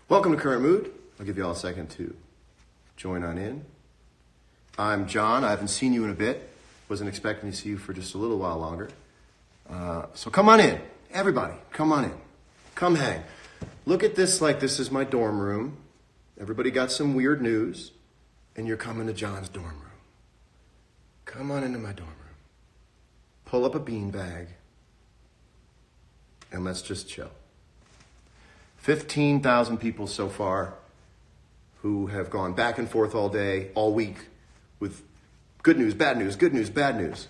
Welcome to Current Mood. I'll give you all a second to join on in. I'm John. I haven't seen you in a bit. Wasn't expecting to see you for just a little while longer. So come on in. Everybody, come on in. Come hang. Look at this like this is my dorm room. Everybody got some weird news, and you're coming to John's dorm room. Come on into my dorm room. Pull up a beanbag, and let's just chill. 15,000 people so far who have gone back and forth all day, all week, with good news, bad news, good news, bad news.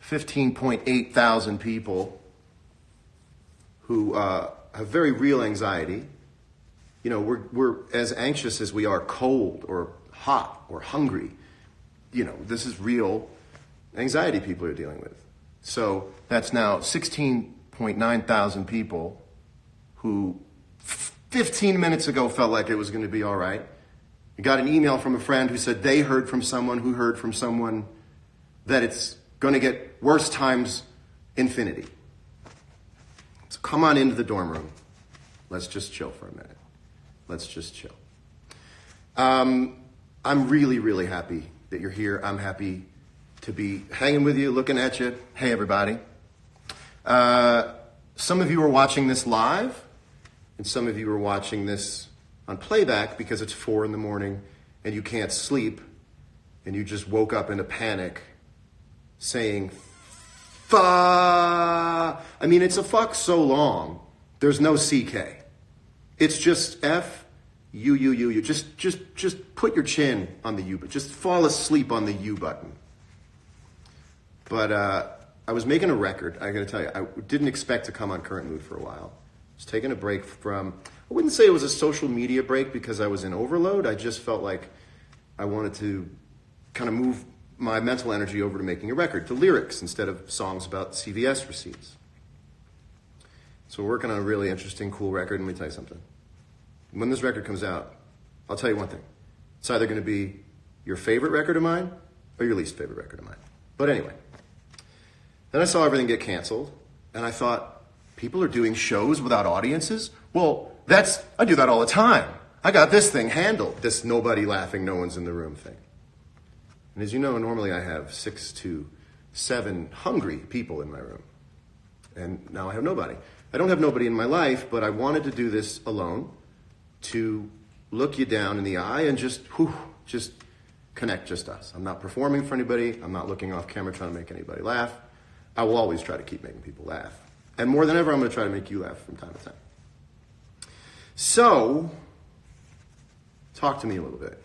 15.8 thousand people who have very real anxiety. You know, we're as anxious as we are cold or hot or hungry. You know, this is real anxiety people are dealing with. So that's now 16.9 thousand people who 15 minutes ago felt like it was going to be all right. We got an email from a friend who said they heard from someone who heard from someone that it's going to get worse times infinity. So come on into the dorm room. Let's just chill for a minute. Let's just chill. I'm really, really happy that you're here. I'm happy to be hanging with you, looking at you. Hey, everybody. Some of you are watching this live. And some of you are watching this on playback because it's 4 a.m. and you can't sleep and you just woke up in a panic saying, fuck. I mean, it's a fuck so long. There's no CK. It's just F, U. Just put your chin on the U, but just fall asleep on the U button. But I was making a record. I got to tell you, I didn't expect to come on Current Mood for a while. I was taking a break from, I wouldn't say it was a social media break because I was in overload. I just felt like I wanted to kind of move my mental energy over to making a record, to lyrics instead of songs about CVS receipts. So we're working on a really interesting, cool record. And let me tell you something. When this record comes out, I'll tell you one thing. It's either going to be your favorite record of mine or your least favorite record of mine. But anyway, then I saw everything get canceled and I thought, people are doing shows without audiences? Well, I do that all the time. I got this thing handled, this nobody laughing, no one's in the room thing. And as you know, normally I have 6 to 7 hungry people in my room. And now I have nobody. I don't have nobody in my life, but I wanted to do this alone to look you down in the eye and just connect just us. I'm not performing for anybody. I'm not looking off camera trying to make anybody laugh. I will always try to keep making people laugh. And more than ever, I'm going to try to make you laugh from time to time. So, talk to me a little bit.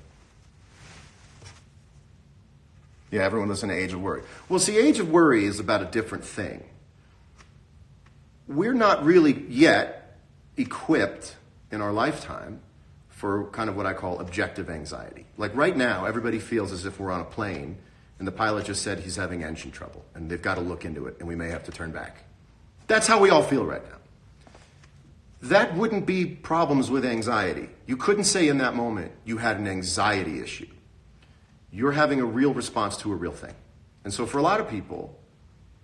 Yeah, everyone listening to Age of Worry. Well, see, Age of Worry is about a different thing. We're not really yet equipped in our lifetime for kind of what I call objective anxiety. Like right now, everybody feels as if we're on a plane and the pilot just said he's having engine trouble and they've got to look into it and we may have to turn back. That's how we all feel right now. That wouldn't be problems with anxiety. You couldn't say in that moment you had an anxiety issue. You're having a real response to a real thing. And so for a lot of people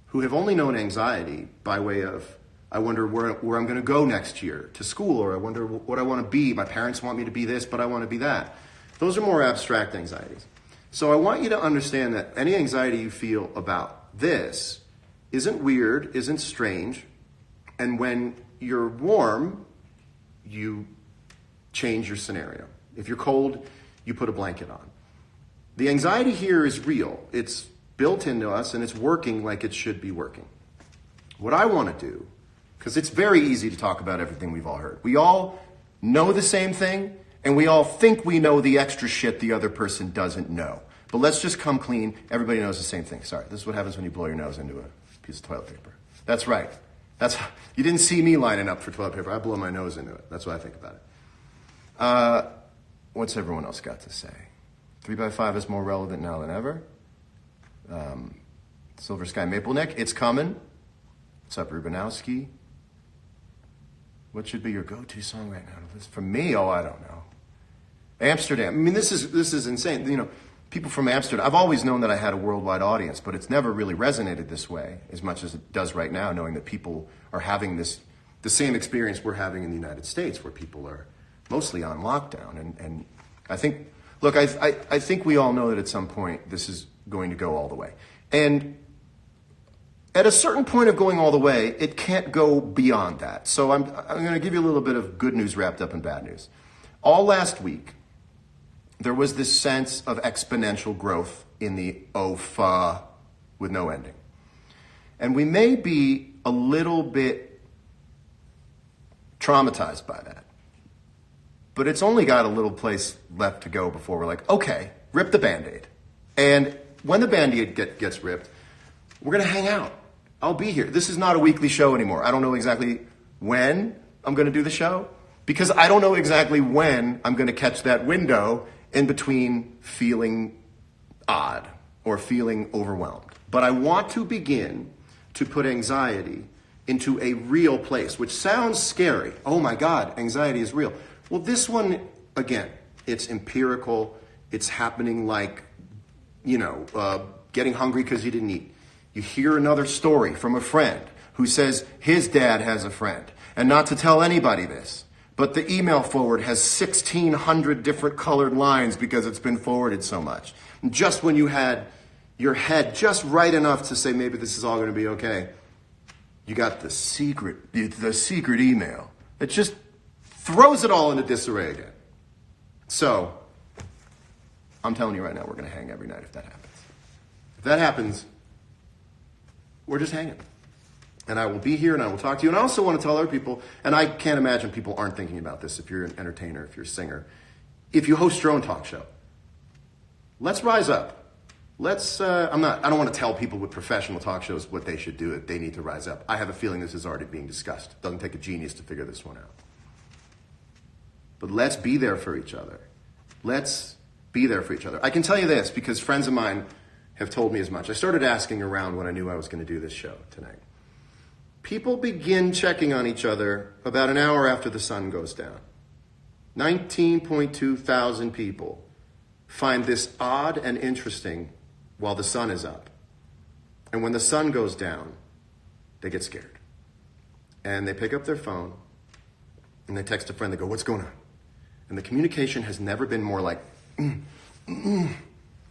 who have only known anxiety by way of, I wonder where I'm going to go next year to school, or I wonder what I want to be. My parents want me to be this, but I want to be that. Those are more abstract anxieties. So I want you to understand that any anxiety you feel about this isn't weird, isn't strange, and when you're warm, you change your scenario. If you're cold, you put a blanket on. The anxiety here is real. It's built into us, and it's working like it should be working. What I want to do, because it's very easy to talk about everything we've all heard. We all know the same thing, and we all think we know the extra shit the other person doesn't know. But let's just come clean. Everybody knows the same thing. Sorry, this is what happens when you blow your nose into a piece of toilet paper. That's right. You didn't see me lining up for toilet paper. I blow my nose into it. That's what I think about it. What's everyone else got to say? 3x5 is more relevant now than ever. Silver Sky Maple Neck, it's coming. What's up, Rubanowski? What should be your go-to song right now? For me, I don't know. Amsterdam. I mean, this is insane. You know, people from Amsterdam. I've always known that I had a worldwide audience, but it's never really resonated this way as much as it does right now, knowing that people are having the same experience we're having in the United States, where people are mostly on lockdown. And I think, look, I think we all know that at some point this is going to go all the way. And at a certain point of going all the way, it can't go beyond that. So I'm going to give you a little bit of good news wrapped up in bad news. All last week, there was this sense of exponential growth in the OFA with no ending. And we may be a little bit traumatized by that. But it's only got a little place left to go before we're like, okay, rip the Band-Aid. And when the Band-Aid gets ripped, we're going to hang out. I'll be here. This is not a weekly show anymore. I don't know exactly when I'm going to do the show because I don't know exactly when I'm going to catch that window in between feeling odd or feeling overwhelmed. But I want to begin to put anxiety into a real place, which sounds scary. Oh my God, anxiety is real. Well, this one, again, it's empirical. It's happening like, getting hungry because you didn't eat. You hear another story from a friend who says his dad has a friend. And not to tell anybody this, but the email forward has 1,600 different colored lines because it's been forwarded so much. And just when you had your head just right enough to say maybe this is all going to be okay, you got the secret email that just throws it all into disarray again. So, I'm telling you right now, we're going to hang every night if that happens. If that happens, we're just hanging. And I will be here and I will talk to you. And I also want to tell other people, and I can't imagine people aren't thinking about this if you're an entertainer, if you're a singer, if you host your own talk show. Let's rise up. I don't want to tell people with professional talk shows what they should do, that they need to rise up. I have a feeling this is already being discussed. It doesn't take a genius to figure this one out. But let's be there for each other. Let's be there for each other. I can tell you this because friends of mine have told me as much. I started asking around when I knew I was going to do this show tonight. People begin checking on each other about an hour after the sun goes down. 19.2 thousand people find this odd and interesting while the sun is up. And when the sun goes down, they get scared. And they pick up their phone and they text a friend. They go, "What's going on?" And the communication has never been more like,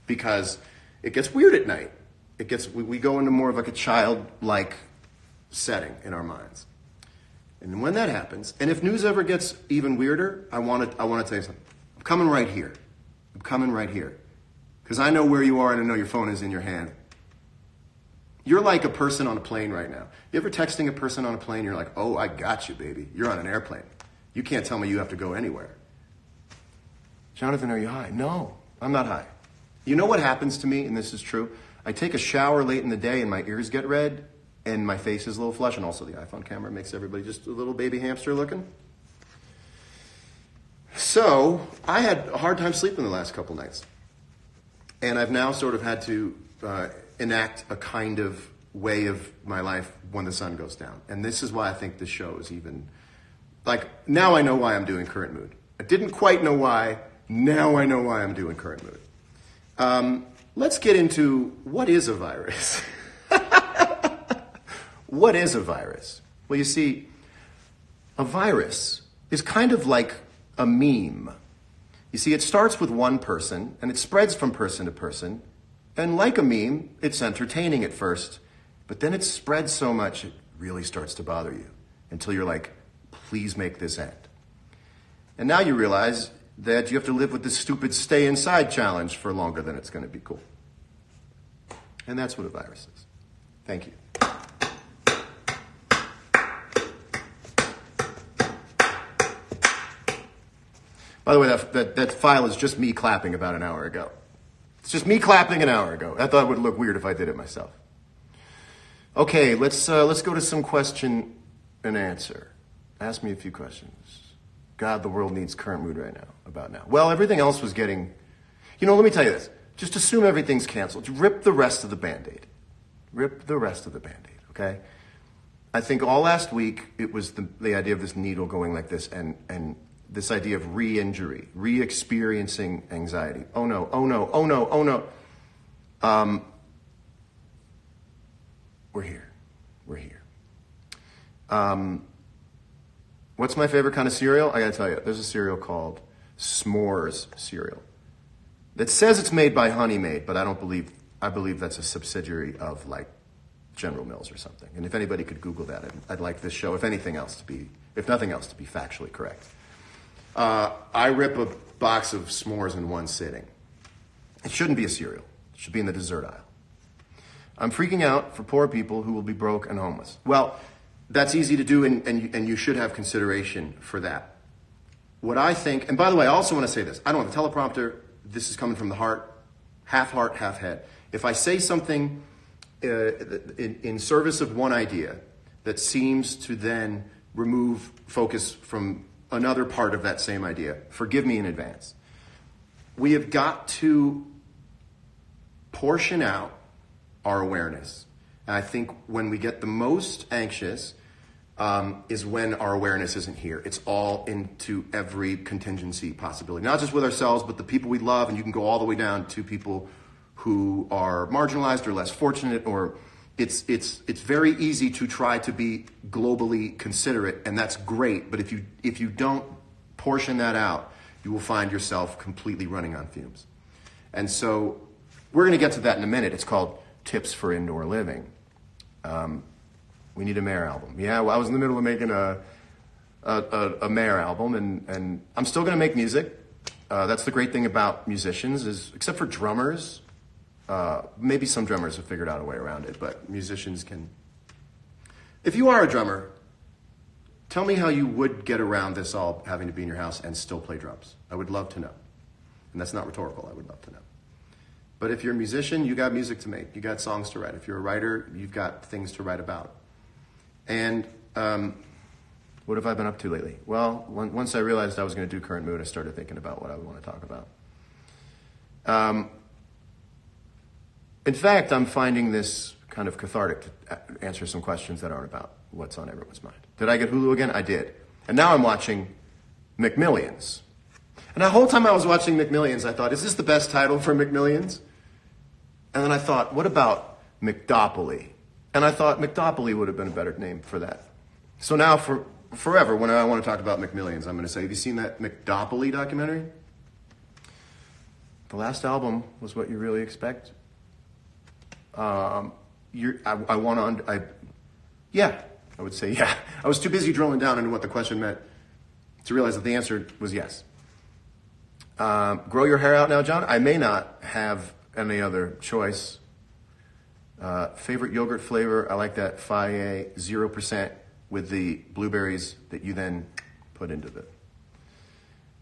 because it gets weird at night. We go into more of like a childlike setting in our minds. And when that happens, and if news ever gets even weirder, I want to tell you something. I'm coming right here. Because I know where you are and I know your phone is in your hand. You're like a person on a plane right now. You ever texting a person on a plane, you're like, "Oh, I got you, baby. You're on an airplane. You can't tell me you have to go anywhere." "Jonathan, are you high?" "No, I'm not high." You know what happens to me, and this is true? I take a shower late in the day and my ears get red and my face is a little flush, and also the iPhone camera makes everybody just a little baby hamster looking. So I had a hard time sleeping the last couple nights. And I've now sort of had to enact a kind of way of my life when the sun goes down. And this is why I think this show is even, now I know why I'm doing Current Mood. I didn't quite know why. Now I know why I'm doing Current Mood. Let's get into what is a virus. What is a virus? Well, you see, a virus is kind of like a meme. You see, it starts with one person and it spreads from person to person. And like a meme, it's entertaining at first, but then it spreads so much it really starts to bother you until you're like, "Please make this end." And now you realize that you have to live with this stupid stay inside challenge for longer than it's going to be cool. And that's what a virus is. Thank you. By the way, that file is just me clapping about an hour ago. It's just me clapping an hour ago. I thought it would look weird if I did it myself. Okay, let's go to some question and answer. Ask me a few questions. God, the world needs Current Mood right now, about now. Well, everything else was getting... let me tell you this. Just assume everything's canceled. Rip the rest of the Band-Aid. Rip the rest of the Band-Aid, okay? I think all last week, it was the idea of this needle going like this and this idea of re-injury, re-experiencing anxiety. Oh no, oh no, oh no, oh no. We're here. What's my favorite kind of cereal? I gotta tell you, there's a cereal called S'mores cereal. That says it's made by Honey Maid, but I believe that's a subsidiary of like General Mills or something. And if anybody could Google that, I'd like this show, if nothing else, to be factually correct. I rip a box of s'mores in one sitting. It shouldn't be a cereal. It should be in the dessert aisle. I'm freaking out for poor people who will be broke and homeless. Well, that's easy to do, and you should have consideration for that. What I think, and by the way, I also want to say this. I don't have a teleprompter. This is coming from the heart, half head. If I say something in service of one idea that seems to then remove focus from another part of that same idea, forgive me in advance. We have got to portion out our awareness. And I think when we get the most anxious is when our awareness isn't here. It's all into every contingency possibility, not just with ourselves, but the people we love. And you can go all the way down to people who are marginalized or less fortunate, or it's very easy to try to be globally considerate, and that's great. But if you don't portion that out, you will find yourself completely running on fumes. And so we're going to get to that in a minute. It's called Tips for Indoor Living. We need a Mayer album. Yeah, well, I was in the middle of making a Mayer album, and I'm still going to make music. That's the great thing about musicians is, except for drummers, maybe some drummers have figured out a way around it, but musicians can. If you are a drummer, tell me how you would get around this all having to be in your house and still play drums. I would love to know. And that's not rhetorical. I would love to know. But if you're a musician, you got music to make. You got songs to write. If you're a writer, you've got things to write about. And what have I been up to lately? Well, once I realized I was going to do Current Mood, I started thinking about what I would want to talk about. In fact, I'm finding this kind of cathartic to answer some questions that aren't about what's on everyone's mind. Did I get Hulu again? I did. And now I'm watching McMillions. And the whole time I was watching McMillions, I thought, is this the best title for McMillions? And then I thought, what about McDopoly? And I thought McDopoly would have been a better name for that. So now forever, when I want to talk about McMillions, I'm going to say, have you seen that McDopoly documentary? The last album was what you really expect. I would say yeah. I was too busy drilling down into what the question meant to realize that the answer was yes. Grow your hair out now, John? I may not have any other choice. Favorite yogurt flavor? I like that Fage 0% with the blueberries that you then put into it.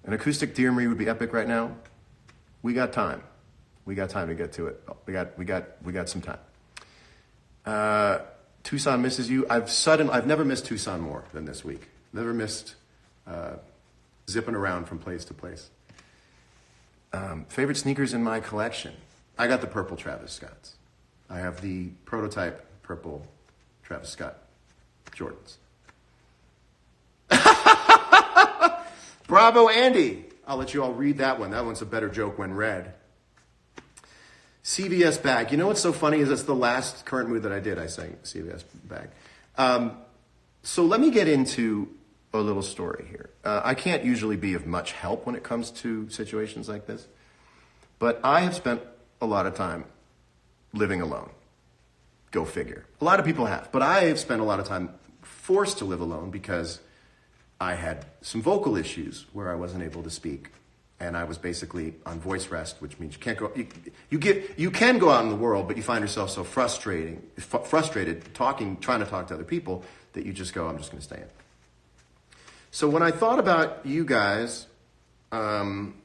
An acoustic Dear Me would be epic right now. We got time. We got time to get to it. We got some time. Tucson misses you. I've never missed Tucson more than this week. Never missed zipping around from place to place. Favorite sneakers in my collection? I got the purple Travis Scotts. I have the prototype purple Travis Scott Jordans. Bravo, Andy. I'll let you all read that one. That one's a better joke when read. CVS bag. You know what's so funny is that's the last Current Mood that I did. I sang CVS bag. So let me get into a little story here. I can't usually be of much help when it comes to situations like this, but I have spent a lot of time living alone. Go figure. A lot of people have, but I have spent a lot of time forced to live alone because I had some vocal issues where I wasn't able to speak. And I was basically on voice rest, which means you can't go. You can go out in the world, but you find yourself so frustrated trying to talk to other people that you just go, I'm just going to stay in. So when I thought about you guys trying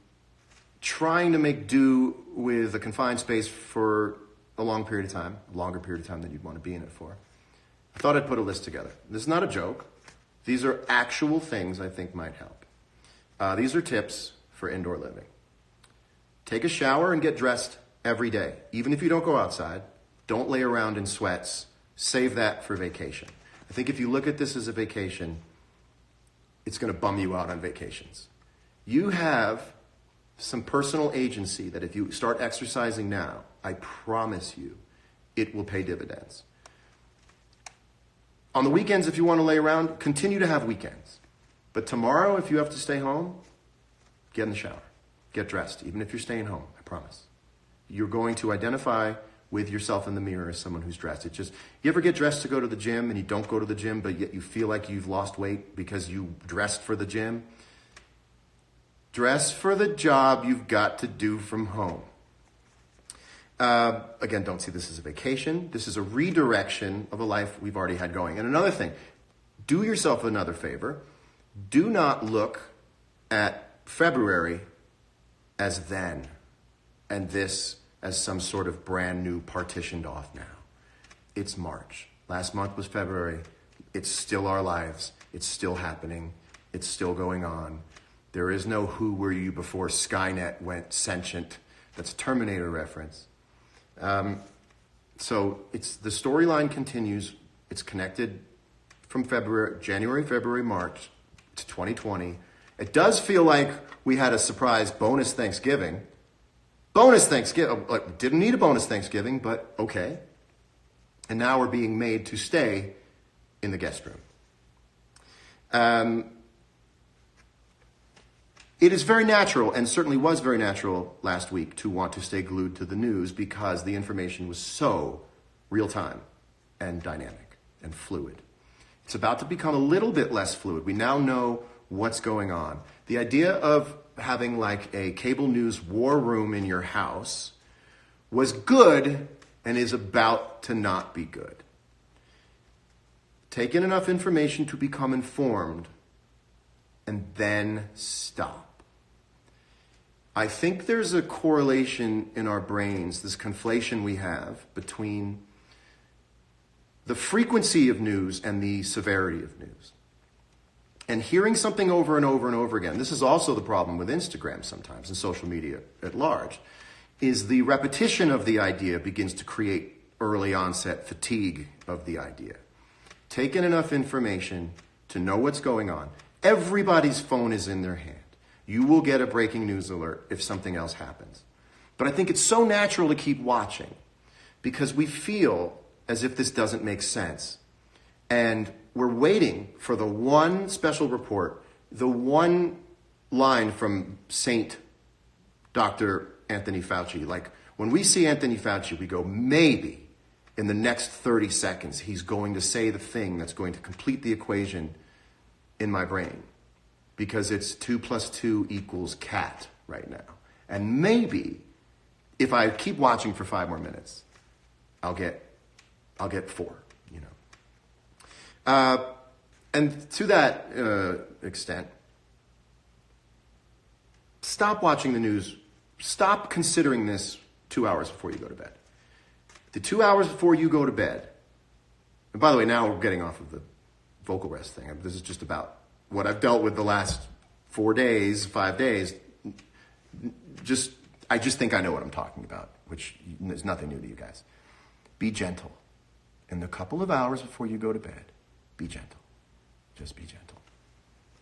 to make do with a confined space for a long period of time, a longer period of time than you'd want to be in it for, I thought I'd put a list together. This is not a joke. These are actual things I think might help. These are tips for indoor living. Take a shower and get dressed every day. Even if you don't go outside, don't lay around in sweats. Save that for vacation. I think if you look at this as a vacation, it's going to bum you out on vacations. You have some personal agency that if you start exercising now, I promise you, it will pay dividends. On the weekends, if you want to lay around, continue to have weekends. But tomorrow, if you have to stay home, get in the shower. Get dressed, even if you're staying home, I promise. You're going to identify with yourself in the mirror as someone who's dressed. It just, you ever get dressed to go to the gym and you don't go to the gym, but yet you feel like you've lost weight because you dressed for the gym? Dress for the job you've got to do from home. Again, don't see this as a vacation. This is a redirection of a life we've already had going. And another thing, do yourself another favor. Do not look at February as then and this as some sort of brand new partitioned off now. It's March. Last month was February. It's still our lives. It's still happening. It's still going on. There is no who were you before Skynet went sentient. That's a Terminator reference. So it's the storyline continues. It's connected from January, February, March to 2020. It does feel like we had a surprise bonus Thanksgiving. Didn't need a bonus Thanksgiving, but okay. And now we're being made to stay in the guest room. It is very natural, and certainly was very natural last week, to want to stay glued to the news because the information was so real-time and dynamic and fluid. It's about to become a little bit less fluid. We now know what's going on. The idea of having like a cable news war room in your house was good and is about to not be good. Take in enough information to become informed and then stop. I think there's a correlation in our brains, this conflation we have between the frequency of news and the severity of news. And hearing something over and over and over again, this is also the problem with Instagram sometimes and social media at large, is the repetition of the idea begins to create early onset fatigue of the idea. Take in enough information to know what's going on. Everybody's phone is in their hand. You will get a breaking news alert if something else happens. But I think it's so natural to keep watching because we feel as if this doesn't make sense. And we're waiting for the one special report, the one line from Saint Dr. Anthony Fauci. Like when we see Anthony Fauci, we go, maybe in the next 30 seconds, he's going to say the thing that's going to complete the equation in my brain. Because it's 2 + 2 = cat right now. And maybe if I keep watching for 5 more minutes, I'll get 4, you know. And to that extent, stop watching the news. Stop considering this 2 hours before you go to bed. The 2 hours before you go to bed, and by the way, now we're getting off of the vocal rest thing. This is just about what I've dealt with the last 4 days, 5 days. I just think I know what I'm talking about, which is nothing new to you guys. Be gentle. In the couple of hours before you go to bed, be gentle. Just be gentle.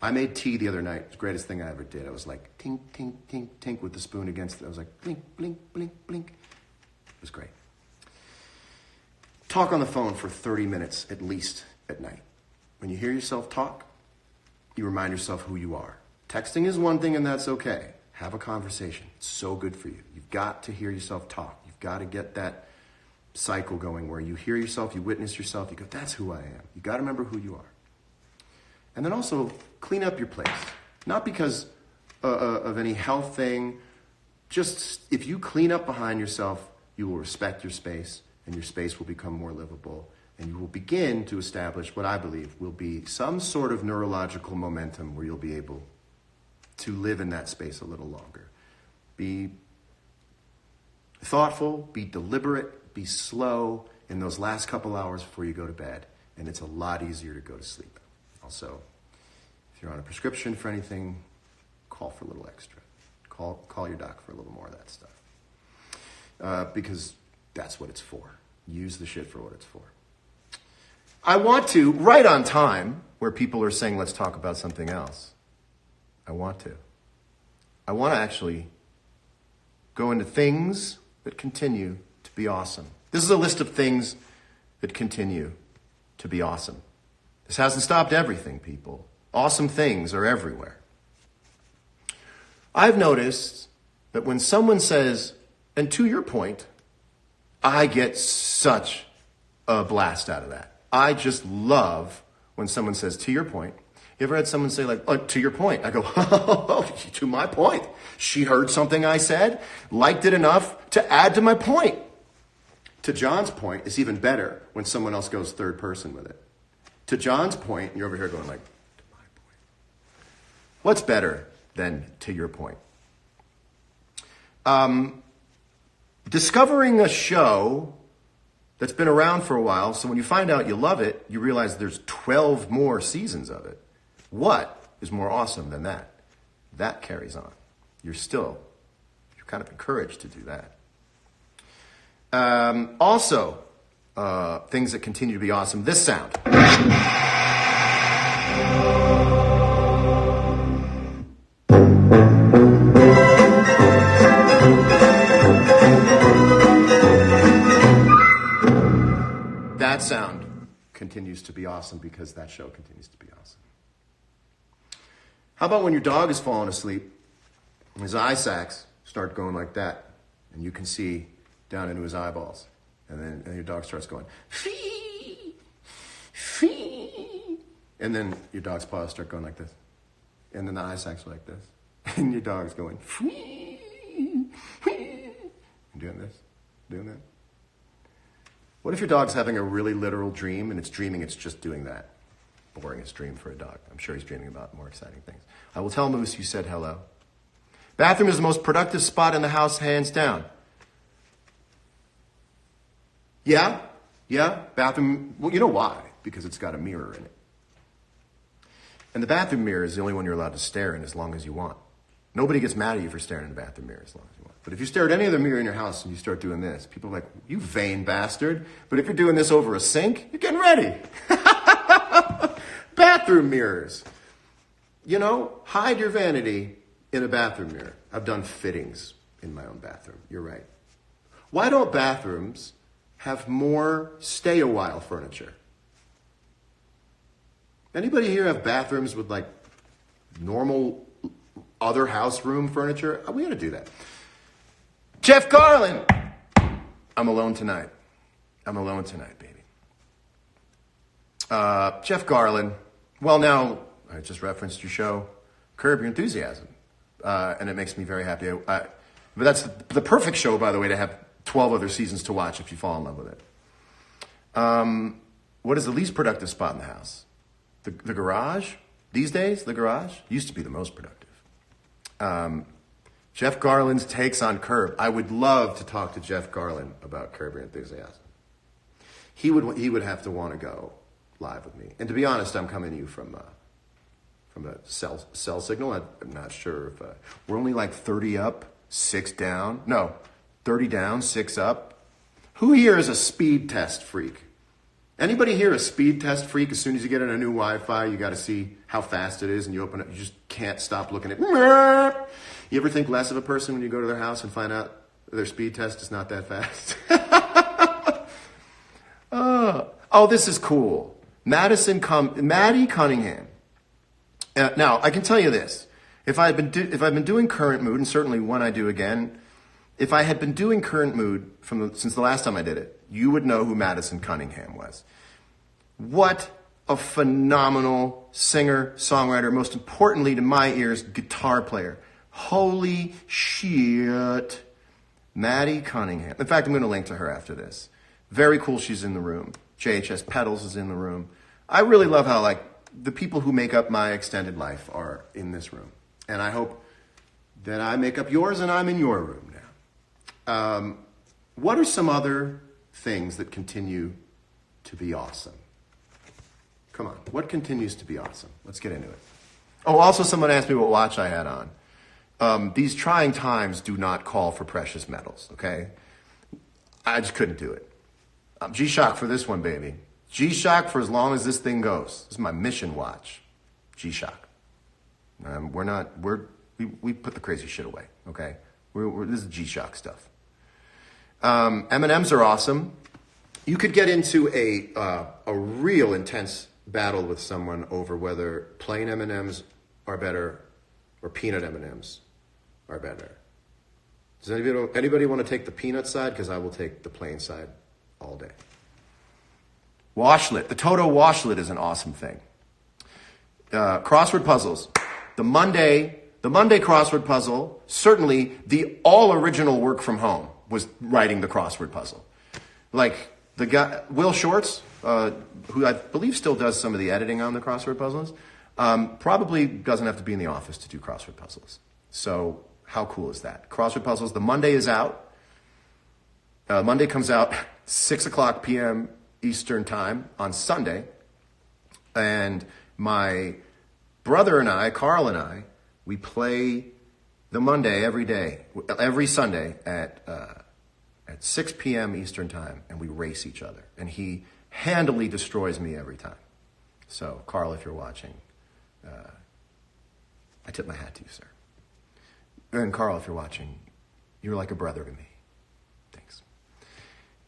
I made tea the other night. It's the greatest thing I ever did. I was like, tink, tink, tink, tink with the spoon against it. I was like, blink, blink, blink, blink. It was great. Talk on the phone for 30 minutes at least at night. When you hear yourself talk, you remind yourself who you are. Texting is one thing and that's okay. Have a conversation. It's so good for you. You've got to hear yourself talk. You've got to get that cycle going where you hear yourself, you witness yourself, you go, that's who I am. You got to remember who you are. And then also clean up your place. Not because of any health thing. Just if you clean up behind yourself, you will respect your space and your space will become more livable. And you will begin to establish what I believe will be some sort of neurological momentum where you'll be able to live in that space a little longer. Be thoughtful, be deliberate, be slow in those last couple hours before you go to bed. And it's a lot easier to go to sleep. Also, if you're on a prescription for anything, call for a little extra. Call your doc for a little more of that stuff. Because that's what it's for. Use the shit for what it's for. I want to, right on time, where people are saying, let's talk about something else. I want to actually go into things that continue to be awesome. This is a list of things that continue to be awesome. This hasn't stopped everything, people, Awesome things are everywhere. I've noticed that when someone says, and to your point, I get such a blast out of that. I just love when someone says, to your point. You ever had someone say like, oh, to your point? I go, oh, to my point. She heard something I said, liked it enough to add to my point. To John's point, it's even better when someone else goes third person with it. To John's point, and you're over here going like, to my point. What's better than to your point? Discovering a show that's been around for a while, so when you find out you love it, you realize there's 12 more seasons of it. What is more awesome than that? That carries on. You're kind of encouraged to do that. Also, things that continue to be awesome. This sound. That sound continues to be awesome because that show continues to be awesome. How about when your dog is falling asleep, and his eye sacs start going like that, and you can see down into his eyeballs, and your dog starts going, fee, fee, and then your dog's paws start going like this, and then the eye sacs are like this, and your dog's going, fee, fee, and doing this, doing that. What if your dog's having a really literal dream, and it's dreaming it's just doing that? Boringest dream for a dog. I'm sure he's dreaming about more exciting things. I will tell Moose you said hello. Bathroom is the most productive spot in the house, hands down. Yeah, bathroom. Well, you know why? Because it's got a mirror in it. And the bathroom mirror is the only one you're allowed to stare in as long as you want. Nobody gets mad at you for staring in the bathroom mirror as long as you want. But if you stare at any other mirror in your house and you start doing this, people are like, you vain bastard. But if you're doing this over a sink, you're getting ready. Bathroom mirrors. You know, hide your vanity in a bathroom mirror. I've done fittings in my own bathroom. You're right. Why don't bathrooms have more stay-a-while furniture? Anybody here have bathrooms with like normal other house room furniture? We gotta do that. Jeff Garlin. I'm alone tonight. I'm alone tonight, baby. Jeff Garlin. Well, now, I just referenced your show, Curb Your Enthusiasm. And it makes me very happy. But that's the perfect show, by the way, to have 12 other seasons to watch if you fall in love with it. What is the least productive spot in the house? The garage? These days, the garage used to be the most productive. Jeff Garlin's takes on Curb. I would love to talk to Jeff Garlin about Curb Your Enthusiasm. He would have to want to go live with me. And to be honest, I'm coming to you from a cell signal. I'm not sure if we're only like 30 up, 6 down. No, 30 down, 6 up. Who here is a speed test freak? Anybody here a speed test freak? As soon as you get on a new Wi-Fi, you got to see how fast it is, and you open it, you just can't stop looking at. You ever think less of a person when you go to their house and find out their speed test is not that fast? Oh, this is cool. Maddie Cunningham. Now, I can tell you this. If I've been doing Current Mood, and certainly when I do again, if I had been doing Current Mood since the last time I did it, you would know who Madison Cunningham was. What a phenomenal singer, songwriter, most importantly to my ears, guitar player. Holy shit. Maddie Cunningham. In fact, I'm going to link to her after this. Very cool she's in the room. JHS Pedals is in the room. I really love how the people who make up my extended life are in this room. And I hope that I make up yours and I'm in your room now. What are some other things that continue to be awesome? Come on, what continues to be awesome? Let's get into it. Oh, also someone asked me what watch I had on. These trying times do not call for precious metals, okay? I just couldn't do it. G-Shock for this one, baby. G-Shock for as long as this thing goes. This is my mission watch. G-Shock. We put the crazy shit away, okay? This is G-Shock stuff. M&Ms are awesome. You could get into a real intense battle with someone over whether plain M&Ms are better or peanut M&Ms are better. Does anybody want to take the peanut side? Because I will take the plain side all day. Washlet. The Toto washlet is an awesome thing. Crossword puzzles. The Monday crossword puzzle, certainly the all original work from home was writing the crossword puzzle. Like the guy, Will Shorts, who I believe still does some of the editing on the crossword puzzles, probably doesn't have to be in the office to do crossword puzzles. So how cool is that? Crossword puzzles, the Monday is out. Monday comes out 6 o'clock p.m. Eastern time on Sunday. And my brother and I, Carl and I, we play the Monday every Sunday at 6 p.m. Eastern time, and we race each other. And he handily destroys me every time. So, Carl, if you're watching, I tip my hat to you, sir. And Carl, if you're watching, you're like a brother to me. Thanks.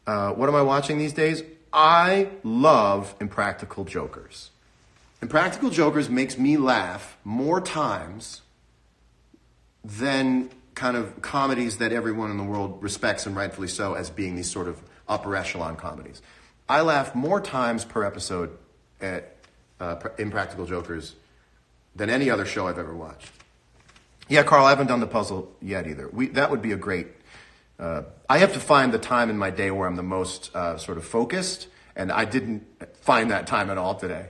What am I watching these days? I love Impractical Jokers. Impractical Jokers makes me laugh more times than kind of comedies that everyone in the world respects, and rightfully so, as being these sort of upper echelon comedies. I laugh more times per episode at Impractical Jokers than any other show I've ever watched. Yeah, Carl, I haven't done the puzzle yet either. That would be a great... I have to find the time in my day where I'm the most sort of focused, and I didn't find that time at all today.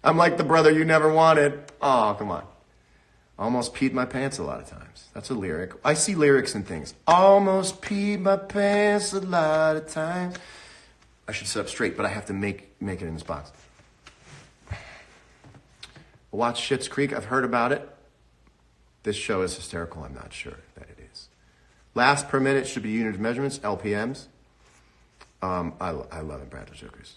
I'm like the brother you never wanted. Oh, come on. Almost peed my pants a lot of times. That's a lyric. I see lyrics in things. Almost peed my pants a lot of times. I should sit up straight, but I have to make it in this box. Watch Schitt's Creek. I've heard about it. This show is hysterical. I'm not sure that it is. Laughs per minute should be unit of measurements, LPMs. I love Impractical Jokers.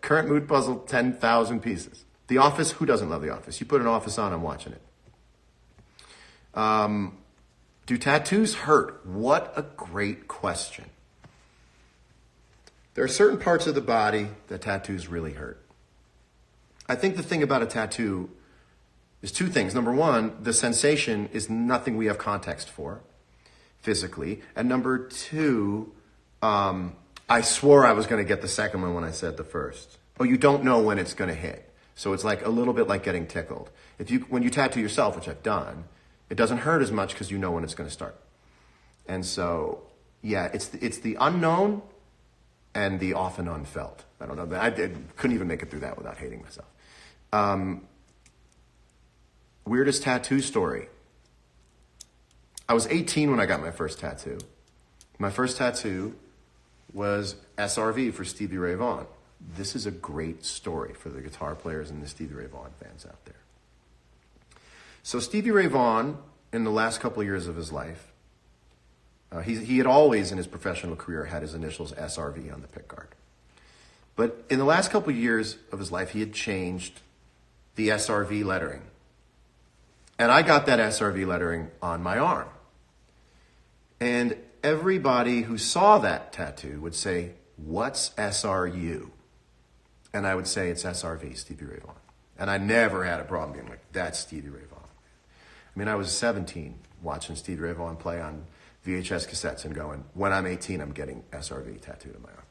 Current mood puzzle, 10,000 pieces. The Office. Who doesn't love The Office? You put an Office on, I'm watching it. Do tattoos hurt? What a great question. There are certain parts of the body that tattoos really hurt. I think the thing about a tattoo is two things. Number one, the sensation is nothing we have context for physically. And number two, I swore I was going to get the second one when I said the first. Oh, you don't know when it's going to hit. So it's like a little bit like getting tickled. When you tattoo yourself, which I've done, it doesn't hurt as much because you know when it's going to start. And so, yeah, it's the unknown and the often unfelt. I don't know. I couldn't even make it through that without hating myself. Weirdest tattoo story. I was 18 when I got my first tattoo. My first tattoo was SRV for Stevie Ray Vaughan. This is a great story for the guitar players and the Stevie Ray Vaughan fans out there. So Stevie Ray Vaughan, in the last couple of years of his life, he had always in his professional career had his initials SRV on the pickguard. But in the last couple of years of his life, he had changed the SRV lettering. And I got that SRV lettering on my arm. And everybody who saw that tattoo would say, "What's SRU?" And I would say, "It's SRV, Stevie Ray Vaughan." And I never had a problem being like, "That's Stevie Ray Vaughan." I mean, I was 17 watching Stevie Ray Vaughan play on VHS cassettes and going, when I'm 18, I'm getting SRV tattooed on my arm.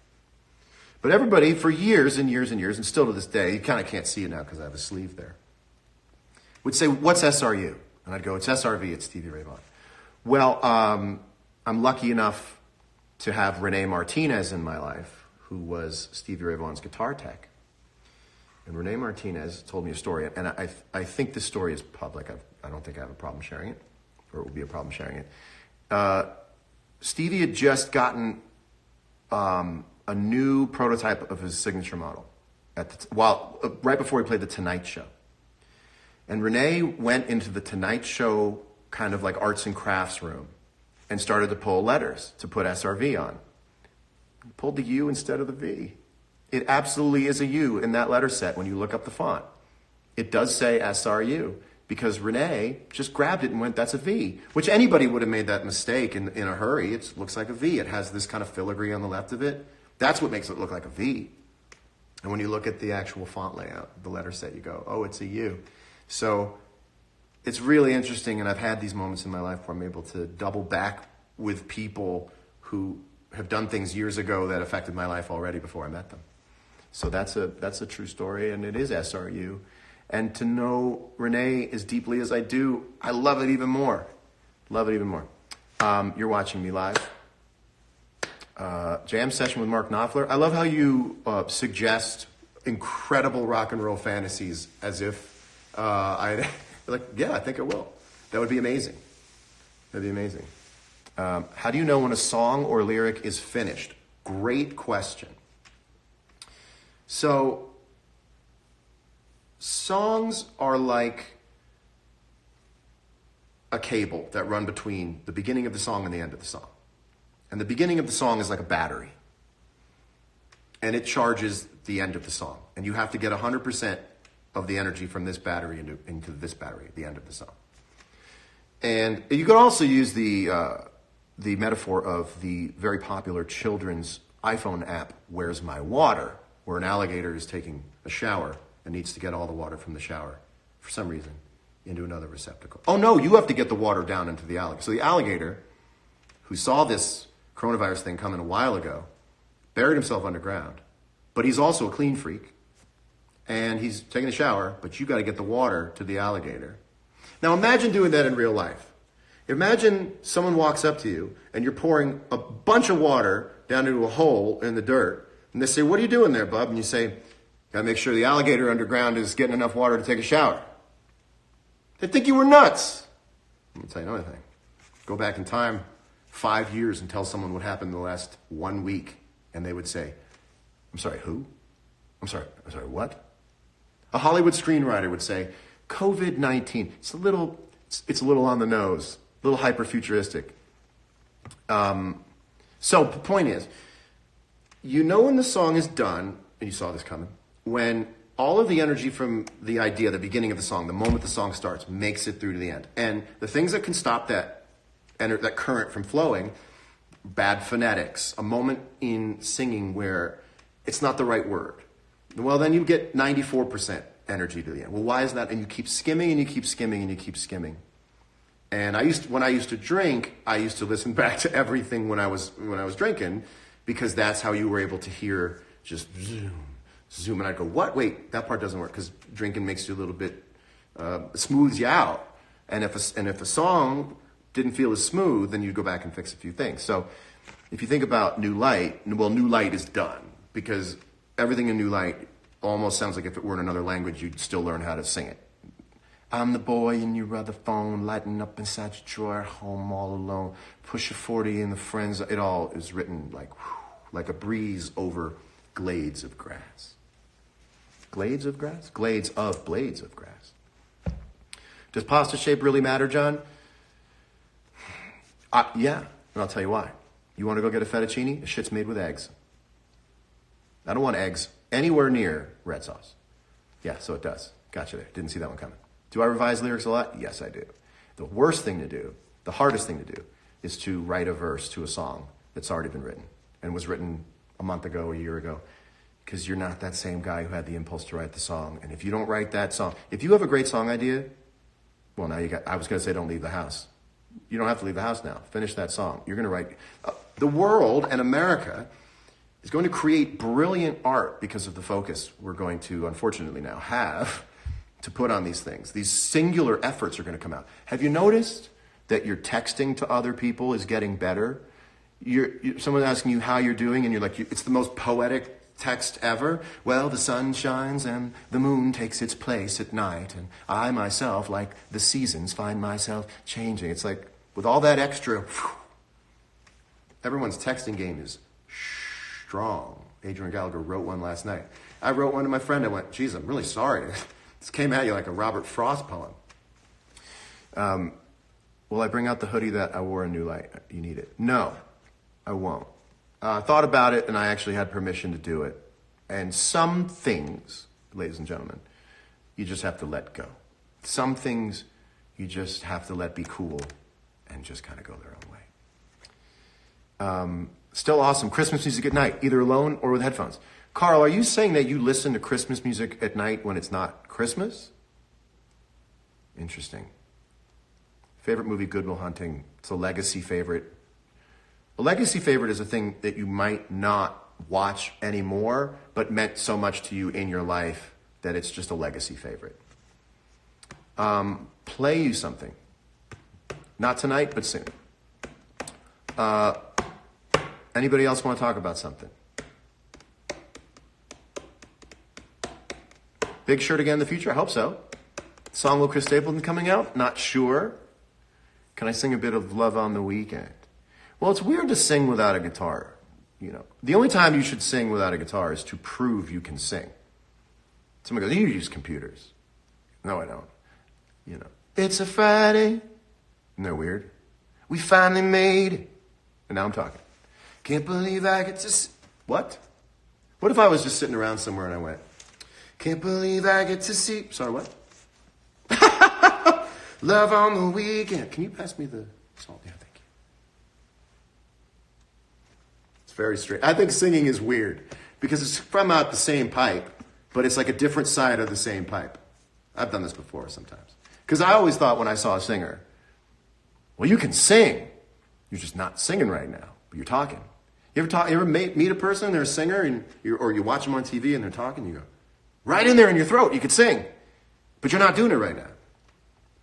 But everybody for years and years and years, and still to this day, you kind of can't see it now because I have a sleeve there, would say, "What's SRU?" And I'd go, "It's SRV, it's Stevie Ray Vaughan." Well, I'm lucky enough to have Renee Martinez in my life, who was Stevie Ray Vaughan's guitar tech. And Renee Martinez told me a story, and I think this story is public. I don't think I have a problem sharing it, or it will be a problem sharing it. Stevie had just gotten a new prototype of his signature model right before he played The Tonight Show. And Renee went into The Tonight Show kind of like arts and crafts room and started to pull letters to put SRV on. He pulled the U instead of the V. It absolutely is a U in that letter set when you look up the font. It does say SRU because Renee just grabbed it and went, "That's a V," which anybody would have made that mistake in a hurry. It looks like a V. It has this kind of filigree on the left of it. That's what makes it look like a V. And when you look at the actual font layout, the letter set, you go, oh, it's a U. So it's really interesting, and I've had these moments in my life where I'm able to double back with people who have done things years ago that affected my life already before I met them. So that's a true story, and it is SRU. And to know Renee as deeply as I do, I love it even more. Love it even more. You're watching me live. Jam session with Mark Knopfler. I love how you suggest incredible rock and roll fantasies as if I think it will. That would be amazing. That'd be amazing. How do you know when a song or lyric is finished? Great question. So, songs are like a cable that run between the beginning of the song and the end of the song. And the beginning of the song is like a battery. And it charges the end of the song. And you have to get 100% of the energy from this battery into this battery at the end of the song. And you could also use the metaphor of the very popular children's iPhone app, Where's My Water?, where an alligator is taking a shower and needs to get all the water from the shower, for some reason, into another receptacle. Oh no, you have to get the water down into the alligator. So the alligator, who saw this coronavirus thing coming a while ago, buried himself underground. But he's also a clean freak, and he's taking a shower, but you got to get the water to the alligator. Now imagine doing that in real life. Imagine someone walks up to you, and you're pouring a bunch of water down into a hole in the dirt, and they say, what are you doing there, bub? And you say, got to make sure the alligator underground is getting enough water to take a shower. They'd think you were nuts. Let me tell you another thing. Go back in time 5 years and tell someone what happened in the last 1 week, and they would say, I'm sorry, who? I'm sorry, what? A Hollywood screenwriter would say, COVID-19, it's a little on the nose, a little hyper-futuristic. So the point is, you know when the song is done, and you saw this coming, when all of the energy from the idea, the beginning of the song, the moment the song starts, makes it through to the end. And the things that can stop that current from flowing, bad phonetics, a moment in singing where it's not the right word. Well, then you get 94% energy to the end. Well, why is that? And you keep skimming and you keep skimming and you keep skimming. And when I used to drink, I used to listen back to everything when I was drinking, because that's how you were able to hear just zoom. And I'd go, what? Wait, that part doesn't work, because drinking makes you a little bit, smooths you out. And if a song didn't feel as smooth, then you'd go back and fix a few things. So if you think about New Light, well, New Light is done, because everything in New Light almost sounds like if it were in another language, you'd still learn how to sing it. I'm the boy in your other phone, lighting up inside your drawer, home all alone. Push a 40 in the friends. It all is written like a breeze over glades of grass. Glades of grass? Glades of blades of grass. Does pasta shape really matter, John? Yeah, and I'll tell you why. You want to go get a fettuccine? The shit's made with eggs. I don't want eggs anywhere near red sauce. Yeah, so it does. Gotcha there. Didn't see that one coming. Do I revise lyrics a lot? Yes, I do. The worst thing to do, the hardest thing to do, is to write a verse to a song that's already been written and was written a month ago, a year ago, because you're not that same guy who had the impulse to write the song. And if you don't write that song, if you have a great song idea, well, now I was going to say don't leave the house. You don't have to leave the house now. Finish that song. You're going to write. The world and America is going to create brilliant art because of the focus we're going to, unfortunately now, have to put on these things. These singular efforts are going to come out. Have you noticed that your texting to other people is getting better? Someone's asking you how you're doing, and you're like, it's the most poetic text ever. Well, the sun shines and the moon takes its place at night, and I myself, like the seasons, find myself changing. It's like, with all that extra, everyone's texting game is strong. Adrian Gallagher wrote one last night. I wrote one to my friend. I went, geez, I'm really sorry. This came at you like a Robert Frost poem. Will I bring out the hoodie that I wore in New Light? You need it. No, I won't. I thought about it, and I actually had permission to do it. And some things, ladies and gentlemen, you just have to let go. Some things you just have to let be cool and just kind of go their own way. Still awesome. Christmas music at night, either alone or with headphones. Carl, are you saying that you listen to Christmas music at night when it's not Christmas? Interesting. Favorite movie, Good Will Hunting. It's a legacy favorite. A legacy favorite is a thing that you might not watch anymore, but meant so much to you in your life that it's just a legacy favorite. Play you something. Not tonight, but soon. Anybody else want to talk about something? Big Shirt again in the future? I hope so. Song with Chris Stapleton coming out? Not sure. Can I sing a bit of Love on the Weekend? Well, it's weird to sing without a guitar. You know, the only time you should sing without a guitar is to prove you can sing. Somebody goes, you use computers. No, I don't. You know, it's a Friday. Isn't that weird? We finally made it. And now I'm talking. Can't believe I get to... What? What if I was just sitting around somewhere and I went, can't believe I get to see... Sorry, what? Love on the Weekend. Can you pass me the salt? Yeah, thank you. It's very strange. I think singing is weird because it's from out the same pipe, but it's like a different side of the same pipe. I've done this before sometimes. Because I always thought when I saw a singer, well, you can sing. You're just not singing right now, but you're talking. You ever meet a person, they're a singer, or you watch them on TV and they're talking, you go, right in there in your throat, you could sing, but you're not doing it right now.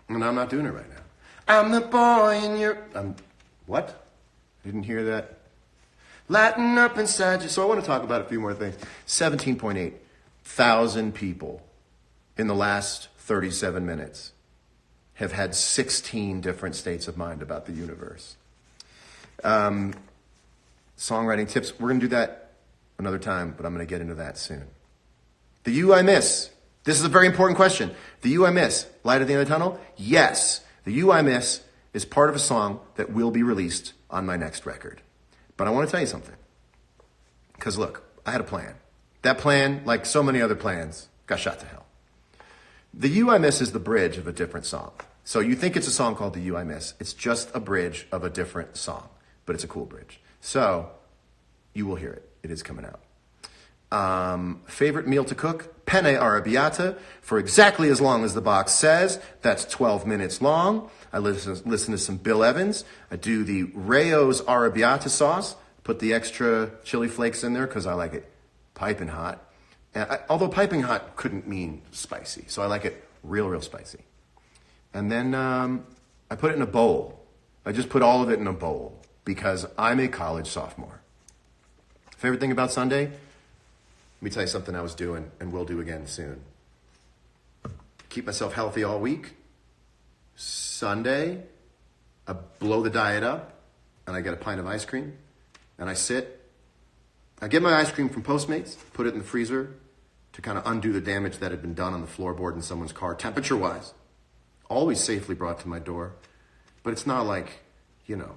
And I'm not doing it right now. I'm the boy in your... what? Didn't hear that. Lighten up inside you. So I want to talk about a few more things. 17.8 thousand people in the last 37 minutes have had 16 different states of mind about the universe. Songwriting tips. We're going to do that another time, but I'm going to get into that soon. The You I Miss. This is a very important question. The You I Miss. Light at the end of the tunnel? Yes. The You I Miss is part of a song that will be released on my next record. But I want to tell you something. Because look, I had a plan. That plan, like so many other plans, got shot to hell. The You I Miss is the bridge of a different song. So you think it's a song called The You I Miss. It's just a bridge of a different song. But it's a cool bridge. So you will hear it. It is coming out. Favorite meal to cook? Penne arrabbiata for exactly as long as the box says. That's 12 minutes long. I listen to some Bill Evans. I do the Rayo's arrabbiata sauce. Put the extra chili flakes in there because I like it piping hot. Although piping hot couldn't mean spicy. So I like it real spicy. And then I put it in a bowl. I just put all of it in a bowl because I'm a college sophomore. Favorite thing about Sunday? Let me tell you something I was doing and will do again soon. Keep myself healthy all week. Sunday, I blow the diet up and I get a pint of ice cream and I sit. I get my ice cream from Postmates, put it in the freezer to kind of undo the damage that had been done on the floorboard in someone's car, temperature-wise. Always safely brought to my door. But it's not like, you know,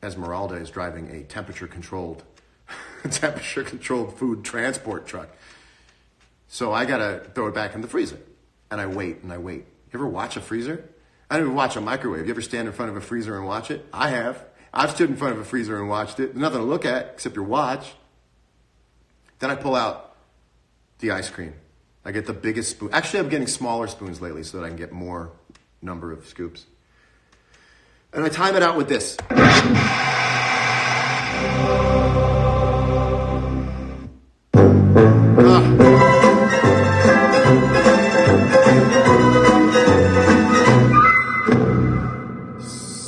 Esmeralda is driving a temperature-controlled food transport truck. So I gotta throw it back in the freezer. And I wait and I wait. You ever watch a freezer? I don't even watch a microwave. You ever stand in front of a freezer and watch it? I have. I've stood in front of a freezer and watched it. There's nothing to look at except your watch. Then I pull out the ice cream. I get the biggest spoon. Actually, I'm getting smaller spoons lately so that I can get more number of scoops. And I time it out with this.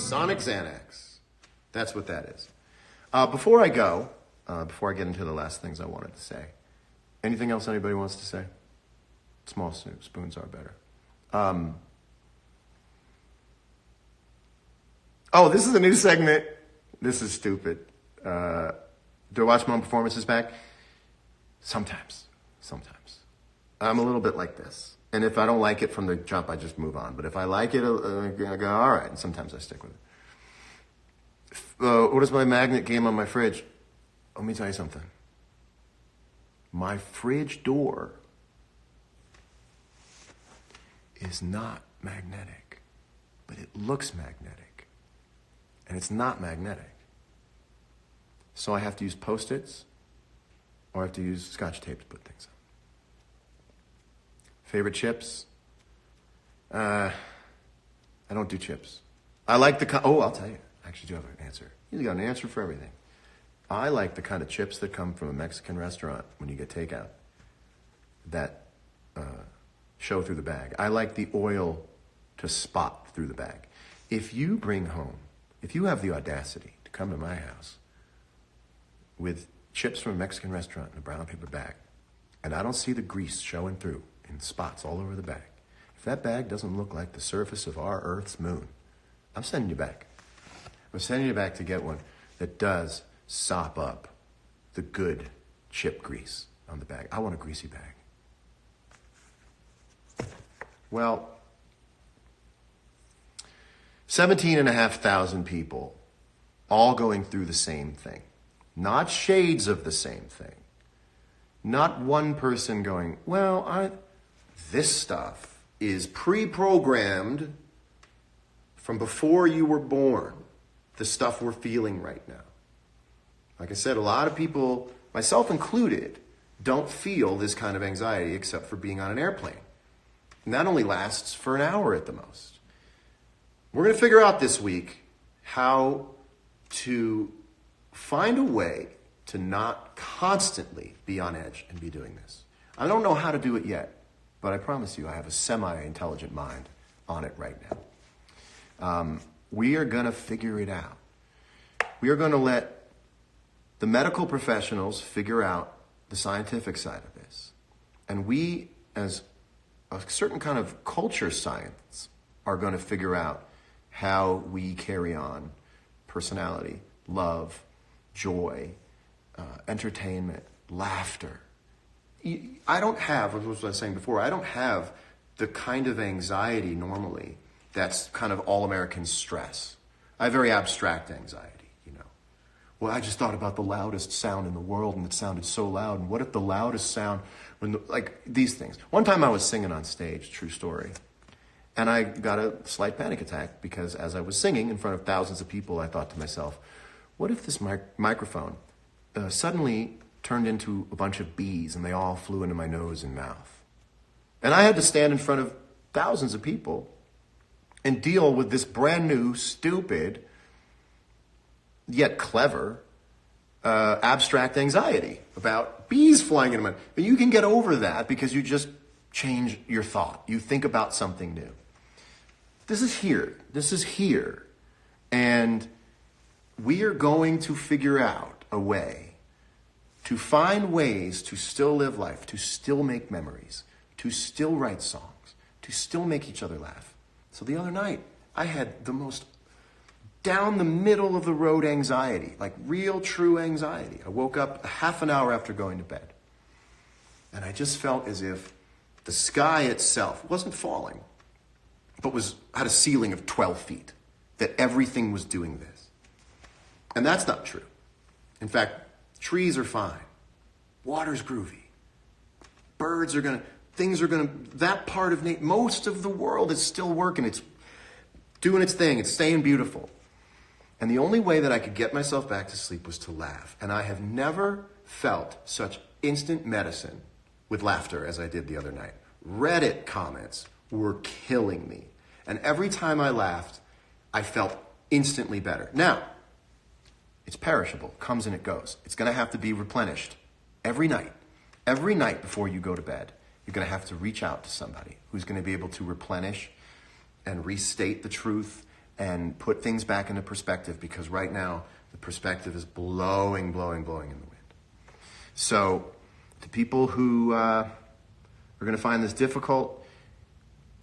Sonic Xanax. That's what that is. Before I go, before I get into the last things I wanted to say, anything else anybody wants to say? Small spoons are better. Oh, this is a new segment. This is stupid. Do I watch my own performances back? Sometimes. I'm a little bit like this. And if I don't like it from the jump, I just move on. But if I like it, I go, all right. And sometimes I stick with it. What is my magnet game on my fridge? Let me tell you something. My fridge door is not magnetic, but it looks magnetic. And it's not magnetic. So I have to use Post-its or I have to use Scotch tape to put things on. Favorite chips? I don't do chips. I like I'll tell you. I actually do have an answer. You got an answer for everything. I like the kind of chips that come from a Mexican restaurant when you get takeout that show through the bag. I like the oil to spot through the bag. If you have the audacity to come to my house with chips from a Mexican restaurant in a brown paper bag, and I don't see the grease showing through in spots all over the bag, if that bag doesn't look like the surface of our Earth's moon, I'm sending you back. I'm sending you back to get one that does sop up the good chip grease on the bag. I want a greasy bag. Well, 17,500 people all going through the same thing. Not shades of the same thing. Not one person going, well, this stuff is pre-programmed from before you were born, the stuff we're feeling right now. Like I said, a lot of people, myself included, don't feel this kind of anxiety except for being on an airplane. And that only lasts for an hour at the most. We're going to figure out this week how to find a way to not constantly be on edge and be doing this. I don't know how to do it yet, but I promise you I have a semi-intelligent mind on it right now. We are going to figure it out. We are going to let the medical professionals figure out the scientific side of this. And we, as a certain kind of culture science, are going to figure out how we carry on personality, love, joy, entertainment, laughter. I don't have, as I was saying before, I don't have the kind of anxiety normally that's kind of all-American stress. I have very abstract anxiety, Well, I just thought about the loudest sound in the world, and it sounded so loud. And what if the loudest sound, like these things. One time I was singing on stage, true story, and I got a slight panic attack because as I was singing in front of thousands of people, I thought to myself, what if this microphone suddenly turned into a bunch of bees and they all flew into my nose and mouth? And I had to stand in front of thousands of people and deal with this brand new, stupid, yet clever, abstract anxiety about bees flying into my... But you can get over that because you just change your thought. You think about something new. This is here. This is here. And we are going to figure out a way to find ways to still live life, to still make memories, to still write songs, to still make each other laugh. So the other night, I had the most down the middle of the road anxiety, like real true anxiety. I woke up a half an hour after going to bed. And I just felt as if the sky itself wasn't falling, but had a ceiling of 12 feet, that everything was doing this. And that's not true. In fact, trees are fine. Water's groovy. That part of nature, most of the world is still working. It's doing its thing. It's staying beautiful. And the only way that I could get myself back to sleep was to laugh. And I have never felt such instant medicine with laughter as I did the other night. Reddit comments were killing me. And every time I laughed, I felt instantly better. Now, it's perishable, comes and it goes. It's going to have to be replenished every night. Every night before you go to bed, you're going to have to reach out to somebody who's going to be able to replenish and restate the truth and put things back into perspective, because right now the perspective is blowing in the wind. So to people who are going to find this difficult,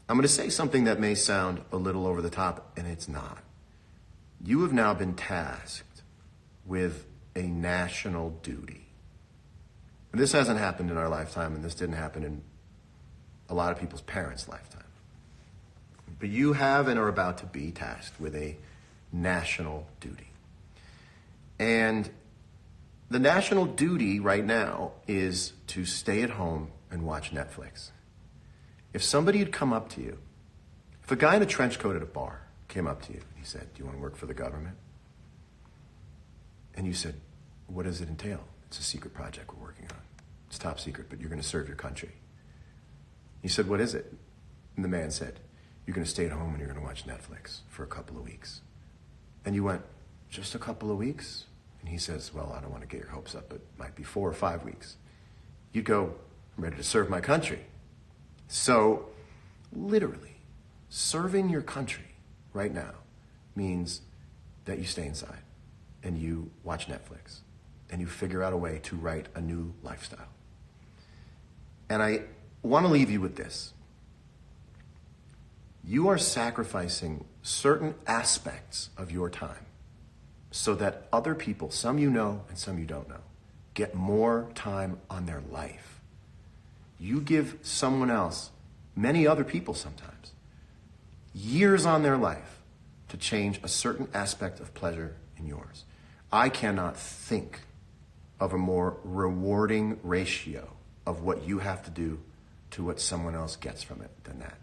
I'm going to say something that may sound a little over the top, and it's not. You have now been tasked with a national duty. And this hasn't happened in our lifetime, and this didn't happen in a lot of people's parents' lifetime. But you have and are about to be tasked with a national duty. And the national duty right now is to stay at home and watch Netflix. If somebody had come up to you, if a guy in a trench coat at a bar came up to you and he said, "Do you want to work for the government?" And you said, "What does it entail?" It's a secret project we're working on. It's top secret, but you're going to serve your country. He said, what is it? And the man said, you're going to stay at home and you're going to watch Netflix for a couple of weeks. And you went, just a couple of weeks? And he says, well, I don't want to get your hopes up. It might be 4 or 5 weeks. You'd go, I'm ready to serve my country. So, literally, serving your country right now means that you stay inside and you watch Netflix and you figure out a way to write a new lifestyle. And I want to leave you with this. You are sacrificing certain aspects of your time so that other people, some you know and some you don't know, get more time on their life. You give someone else, many other people sometimes, years on their life to change a certain aspect of pleasure in yours. I cannot think of a more rewarding ratio of what you have to do to what someone else gets from it than that.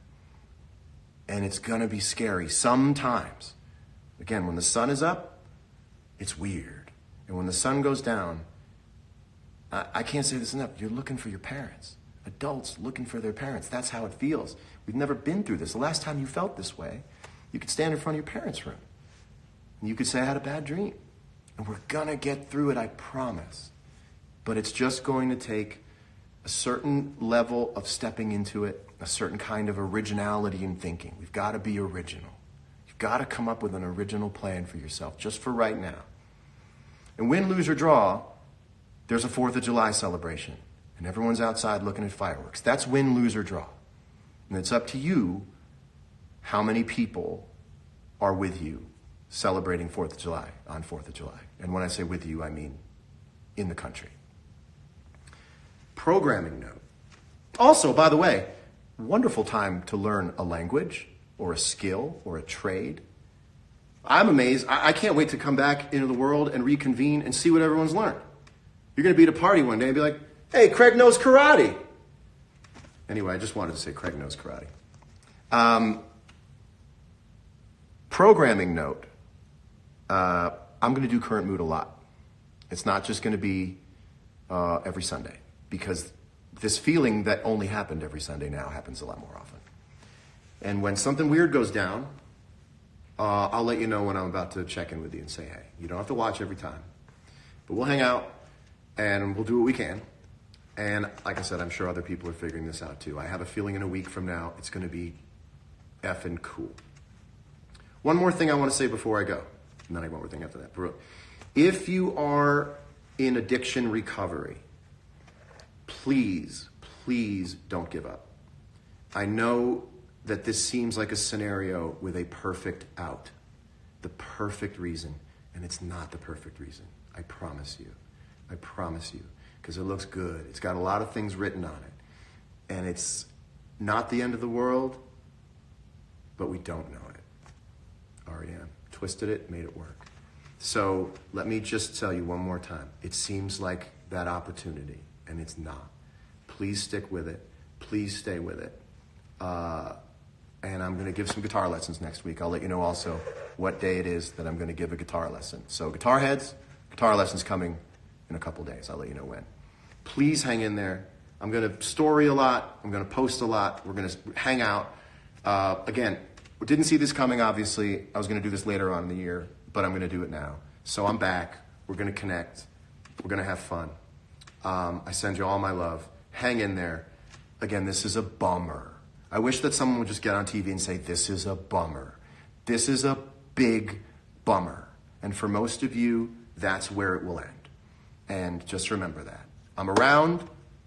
And it's gonna be scary sometimes. Again, when the sun is up, it's weird. And when the sun goes down, I can't say this enough, you're looking for your parents. Adults looking for their parents. That's how it feels. We've never been through this. The last time you felt this way, you could stand in front of your parents' room. And you could say, I had a bad dream. And we're gonna get through it, I promise. But it's just going to take a certain level of stepping into it, a certain kind of originality in thinking. We've got to be original. You've got to come up with an original plan for yourself, just for right now. And win, lose, or draw, there's a 4th of July celebration, and everyone's outside looking at fireworks. That's win, lose, or draw. And it's up to you how many people are with you celebrating 4th of July on 4th of July. And when I say with you, I mean in the country. Programming note. Also, by the way, wonderful time to learn a language or a skill or a trade. I'm amazed. I can't wait to come back into the world and reconvene and see what everyone's learned. You're going to be at a party one day and be like, hey, Craig knows karate. Anyway, I just wanted to say Craig knows karate. Programming note. I'm going to do Current Mood a lot. It's not just going to be every Sunday, because this feeling that only happened every Sunday now happens a lot more often. And when something weird goes down, I'll let you know when I'm about to check in with you and say, hey, you don't have to watch every time, but we'll hang out and we'll do what we can. And like I said, I'm sure other people are figuring this out too. I have a feeling in a week from now, it's going to be effing cool. One more thing I want to say before I go, and then I have one more thing after that. If you are in addiction recovery, please, please don't give up. I know that this seems like a scenario with a perfect out, the perfect reason, and it's not the perfect reason. I promise you, because it looks good. It's got a lot of things written on it, and it's not the end of the world, but we don't know it. REM twisted it, made it work. So let me just tell you one more time. It seems like that opportunity, and it's not. Please stick with it. Please stay with it. And I'm going to give some guitar lessons next week. I'll let you know also what day it is that I'm going to give a guitar lesson. So guitar heads, guitar lessons coming in a couple days. I'll let you know when. Please hang in there. I'm going to story a lot. I'm going to post a lot. We're going to hang out. Again, didn't see this coming, obviously. I was going to do this later on in the year, but I'm going to do it now. So I'm back. We're going to connect. We're going to have fun. I send you all my love. Hang in there. Again, this is a bummer. I wish that someone would just get on TV and say, this is a bummer. This is a big bummer. And for most of you, that's where it will end. And just remember that. I'm around.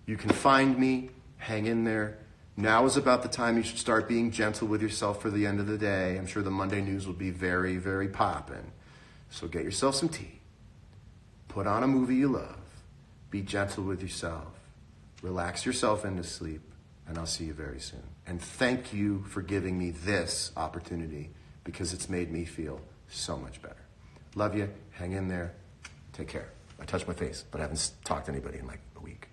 You can find me. Hang in there. Now is about the time you should start being gentle with yourself for the end of the day. I'm sure the Monday news will be very, very poppin'. So get yourself some tea. Put on a movie you love. Be gentle with yourself. Relax yourself into sleep. And I'll see you very soon. And thank you for giving me this opportunity, because it's made me feel so much better. Love you. Hang in there. Take care. I touched my face, but I haven't talked to anybody in like a week.